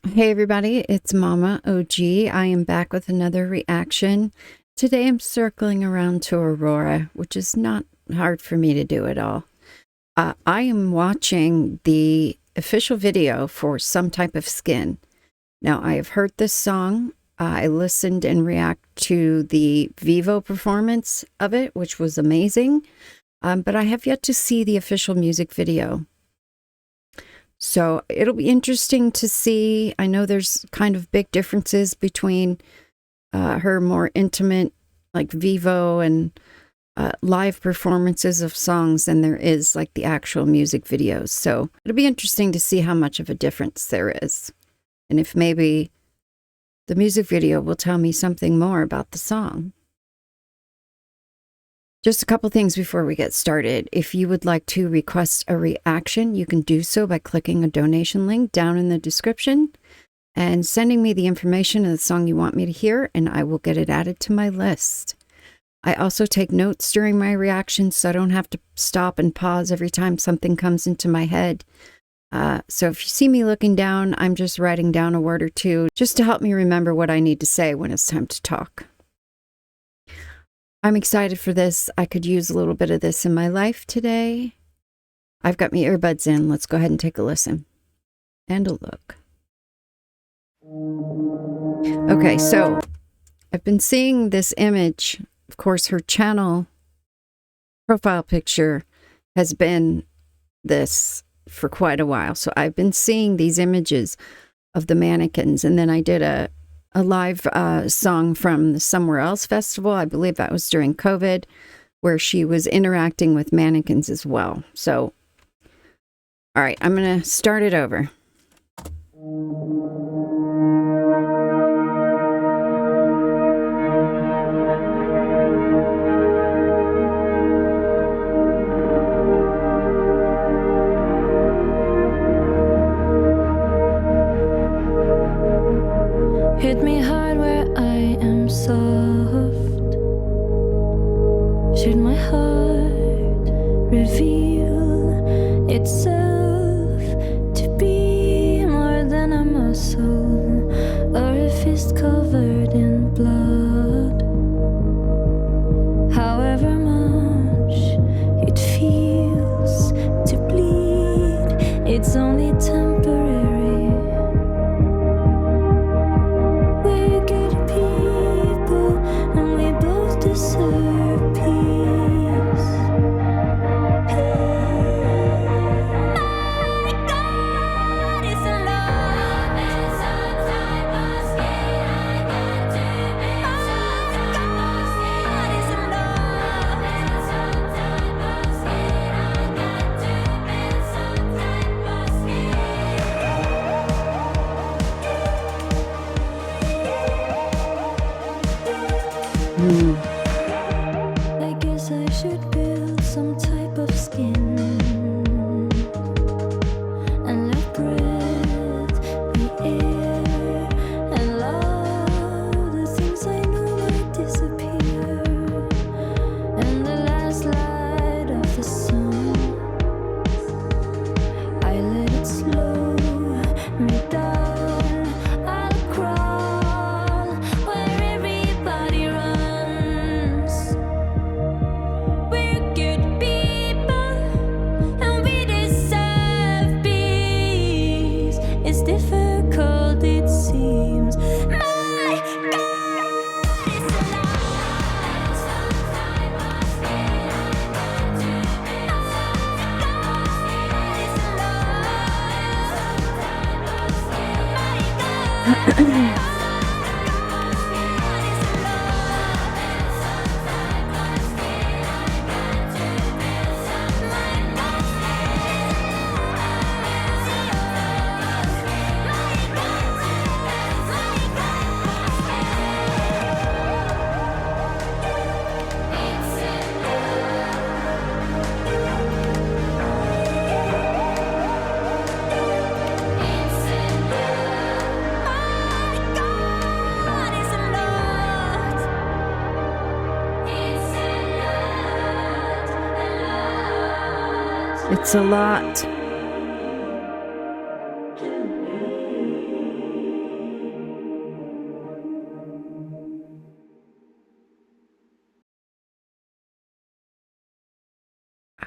Hey everybody, it's MommaOG. I am back with another reaction. Today I'm circling around to Aurora, which is not hard for me to do at all. I am watching the official video for Some Type of Skin. Now, I have heard this song. I listened and react to the Vivo performance of it, which was amazing. But I have yet to see the official music video. So it'll be interesting to see. I know there's kind of big differences between her more intimate, like Vivo and live performances of songs than there is like the actual music videos. So it'll be interesting to see how much of a difference there is. And if maybe the music video will tell me something more about the song. Just a couple things before we get started. If you would like to request a reaction, you can do so by clicking a donation link down in the description and sending me the information of the song you want me to hear, and I will get it added to my list. I also take notes during my reactions, so I don't have to stop and pause every time something comes into my head. So if you see me looking down, I'm just writing down a word or two just to help me remember what I need to say when it's time to talk. I'm excited for this. I could use a little bit of this in my life today. I've got my earbuds in. Let's go ahead and take a listen and a look. Okay, so I've been seeing this image. Of course, her channel profile picture has been this for quite a while. So I've been seeing these images of the mannequins, and then I did a live song from the Somewhere Else Festival. I believe that was during COVID, where she was interacting with mannequins as well. So, all right, I'm going to start it over. Hit me hard where I am soft. Should my heart reveal itself to be more than a muscle or a fist covered in blood? However much it feels to bleed, it's only temporary. Deserve peace. My God is in love, and sometimes I'm scared I got to be. My God is in love, and sometimes I'm scared I got to be. Sometimes I'm scared. I guess I should build some type of skin and let breath be air and love. The things I know might disappear, and the last light of the sun, I let it slow me down. I'll crawl where everybody runs. We're good people and we deserve peace. It's difficult, it seems. My God is alive. Sometimes I'm scared I got to be. My God is alive. Sometimes I'm scared. My God is alive. It's a lot.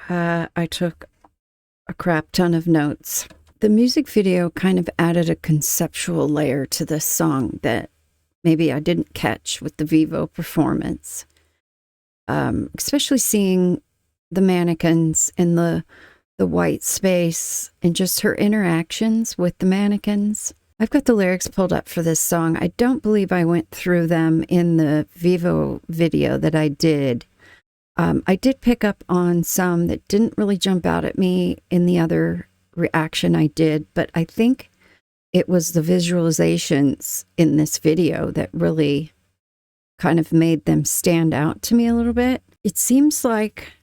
I took a crap ton of notes. The music video kind of added a conceptual layer to this song that maybe I didn't catch with the Vivo performance. Especially seeing the mannequins in the white space and just her interactions with the mannequins. I've got the lyrics pulled up for this song. I don't believe I went through them in the Vivo video that I did. I did pick up on some that didn't really jump out at me in the other reaction I did, but I think it was the visualizations in this video that really kind of made them stand out to me a little bit. It seems like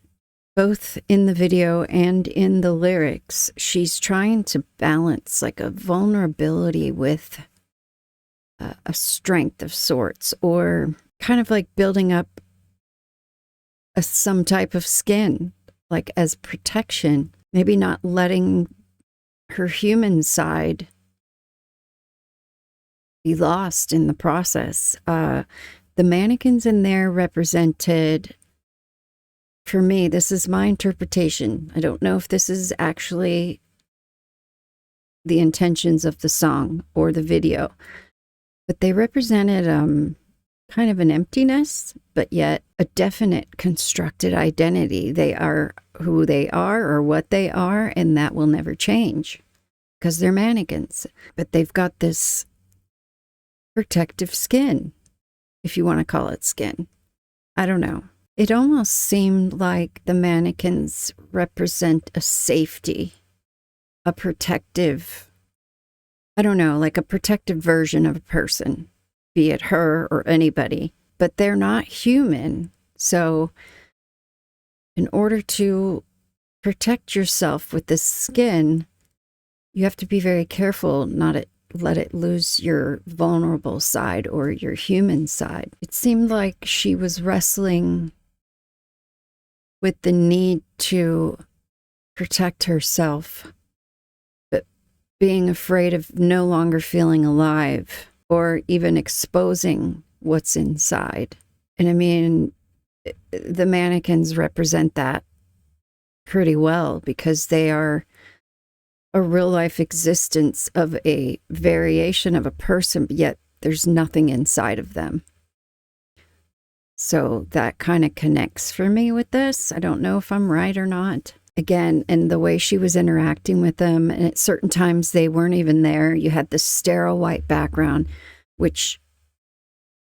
both in the video and in the lyrics, she's trying to balance like a vulnerability with a strength of sorts, or kind of like building up some type of skin, like as protection, maybe not letting her human side be lost in the process. The mannequins in there represented, for me, this is my interpretation. I don't know if this is actually the intentions of the song or the video, but they represented kind of an emptiness, but yet a definite constructed identity. They are who they are or what they are, and that will never change because they're mannequins. But they've got this protective skin, if you want to call it skin. I don't know. It almost seemed like the mannequins represent a safety, a protective, I don't know, like a protective version of a person, be it her or anybody, but they're not human. So in order to protect yourself with this skin, you have to be very careful not to let it lose your vulnerable side or your human side. It seemed like she was wrestling with the need to protect herself, but being afraid of no longer feeling alive or even exposing what's inside. And I mean, the mannequins represent that pretty well because they are a real life existence of a variation of a person, but yet there's nothing inside of them. So that kind of connects for me with this. I don't know if I'm right or not. Again, and the way she was interacting with them, and at certain times they weren't even there. You had this sterile white background, which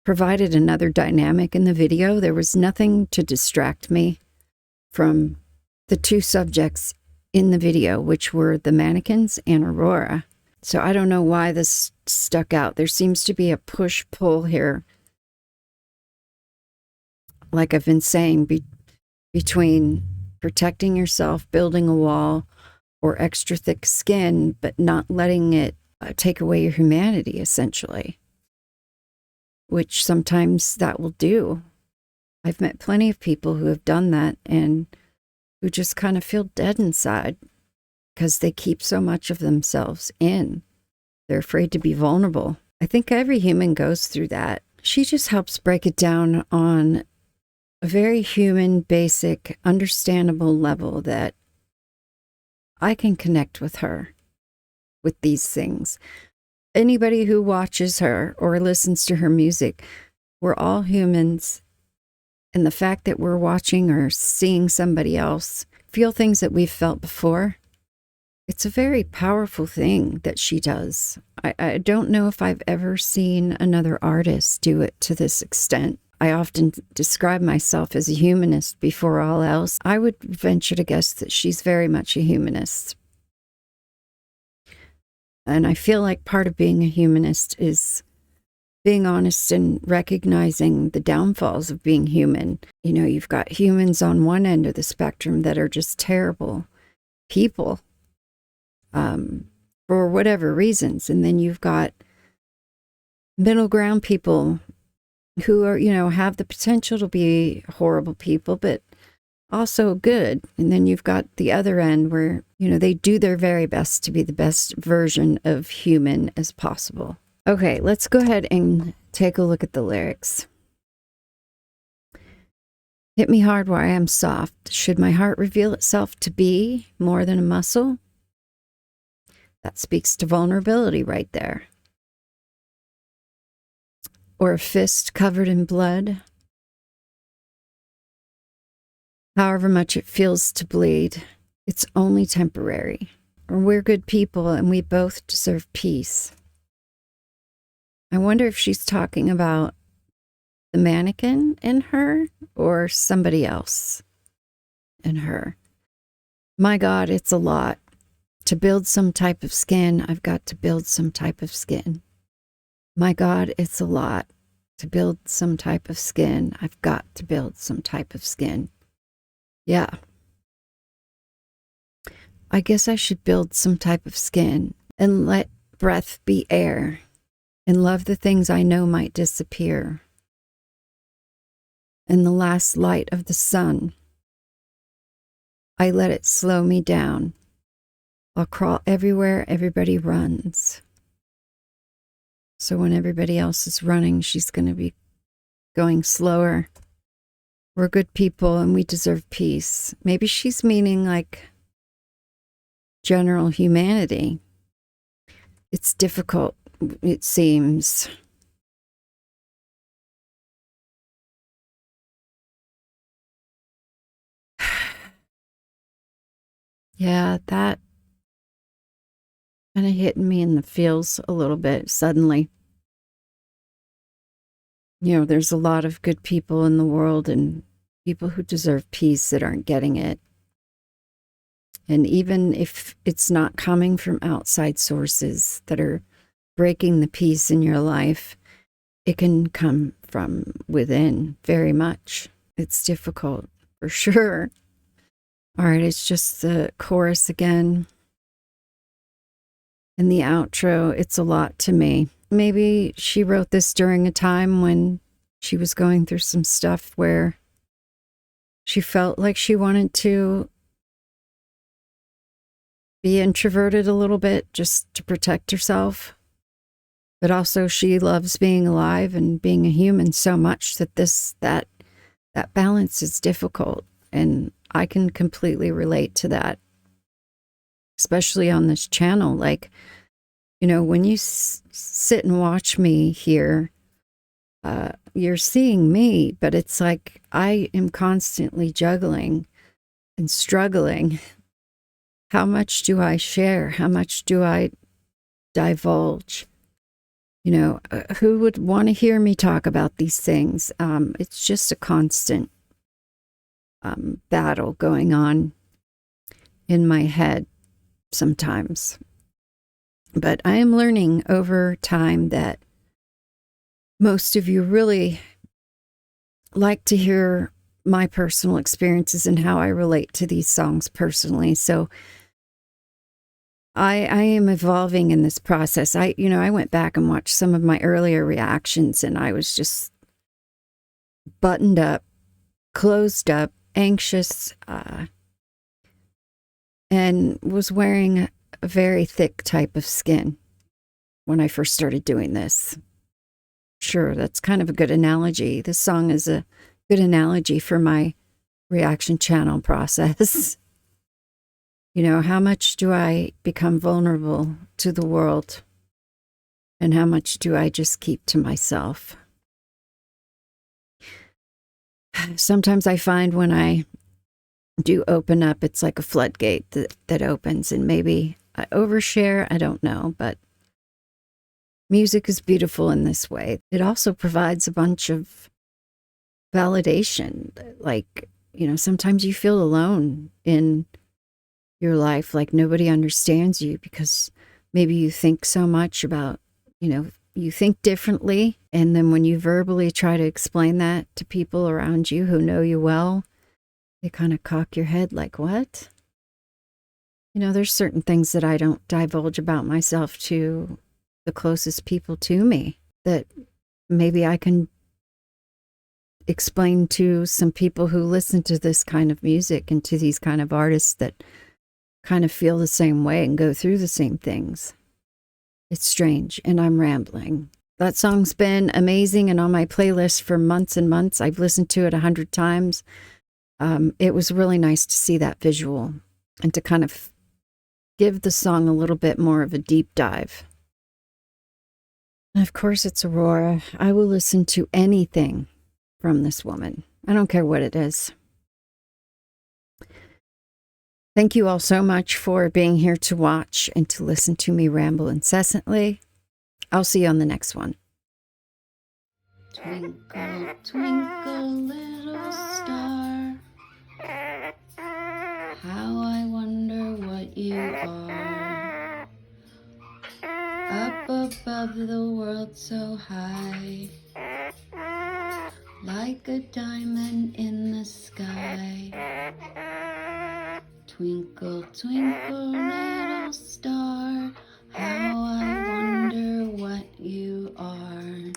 provided another dynamic in the video. There was nothing to distract me from the two subjects in the video, which were the mannequins and Aurora. So I don't know why this stuck out. There seems to be a push-pull here, like I've been saying, between protecting yourself, building a wall, or extra thick skin, but not letting it take away your humanity, essentially, which sometimes that will do. I've met plenty of people who have done that and who just kind of feel dead inside because they keep so much of themselves in. They're afraid to be vulnerable. I think every human goes through that. She just helps break it down on a very human, basic, understandable level that I can connect with her with these things. Anybody who watches her or listens to her music, we're all humans. And the fact that we're watching or seeing somebody else feel things that we've felt before, it's a very powerful thing that she does. I don't know if I've ever seen another artist do it to this extent. I often describe myself as a humanist before all else. I would venture to guess that she's very much a humanist. And I feel like part of being a humanist is being honest and recognizing the downfalls of being human. You know, you've got humans on one end of the spectrum that are just terrible people for whatever reasons. And then you've got middle ground people who are, you know, have the potential to be horrible people, but also good. And then you've got the other end where, you know, they do their very best to be the best version of human as possible. Okay, let's go ahead and take a look at the lyrics. Hit me hard where I am soft. Should my heart reveal itself to be more than a muscle? That speaks to vulnerability right there. Or a fist covered in blood. However much it feels to bleed, it's only temporary. Or we're good people and we both deserve peace. I wonder if she's talking about the mannequin in her or somebody else in her. My God, it's a lot. To build some type of skin, I've got to build some type of skin. My God, it's a lot. To build some type of skin, I've got to build some type of skin. Yeah. I guess I should build some type of skin and let breath be air and love the things I know might disappear. In the last light of the sun, I let it slow me down. I'll crawl everywhere everybody runs. So when everybody else is running, she's going to be going slower. We're good people and we deserve peace. Maybe she's meaning like general humanity. It's difficult, it seems. Yeah, that kind of hitting me in the feels a little bit suddenly. You know, there's a lot of good people in the world and people who deserve peace that aren't getting it. And even if it's not coming from outside sources that are breaking the peace in your life, it can come from within very much. It's difficult, for sure. All right, it's just the chorus again. And the outro, it's a lot to me. Maybe she wrote this during a time when she was going through some stuff where she felt like she wanted to be introverted a little bit just to protect herself. But also she loves being alive and being a human so much that that balance is difficult. And I can completely relate to that, especially on this channel. Like, you know, when you sit and watch me here, you're seeing me, but it's like I am constantly juggling and struggling. How much do I share? How much do I divulge? You know, who would want to hear me talk about these things? It's just a constant battle going on in my head sometimes. But I am learning over time that most of you really like to hear my personal experiences and how I relate to these songs personally. So I am evolving in this process. I went back and watched some of my earlier reactions and I was just buttoned up, closed up, anxious, and was wearing a very thick type of skin when I first started doing this. Sure, that's kind of a good analogy. This song is a good analogy for my reaction channel process. You know, how much do I become vulnerable to the world? And how much do I just keep to myself? Sometimes I find when I do open up, it's like a floodgate that opens, and maybe I overshare, I don't know, but music is beautiful in this way. It also provides a bunch of validation. Like, you know, sometimes you feel alone in your life, like nobody understands you because maybe you think so much about, you know, you think differently. And then when you verbally try to explain that to people around you who know you well, they kind of cock your head like, what? You know, there's certain things that I don't divulge about myself to the closest people to me that maybe I can explain to some people who listen to this kind of music and to these kind of artists that kind of feel the same way and go through the same things. It's strange, and I'm rambling. That song's been amazing and on my playlist for months and months. I've listened to it 100 times. It was really nice to see that visual and to kind of give the song a little bit more of a deep dive. And of course, it's Aurora. I will listen to anything from this woman. I don't care what it is. Thank you all so much for being here to watch and to listen to me ramble incessantly. I'll see you on the next one. Twinkle, twinkle, little star, how I wonder what you are. Up above the world so high, like a diamond in the sky. Twinkle, twinkle, little star, how I wonder what you are.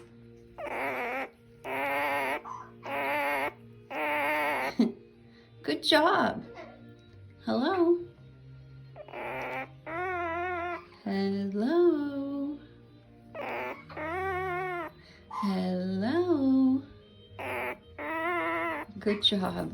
Good job. Hello. Hello. Hello. Good job.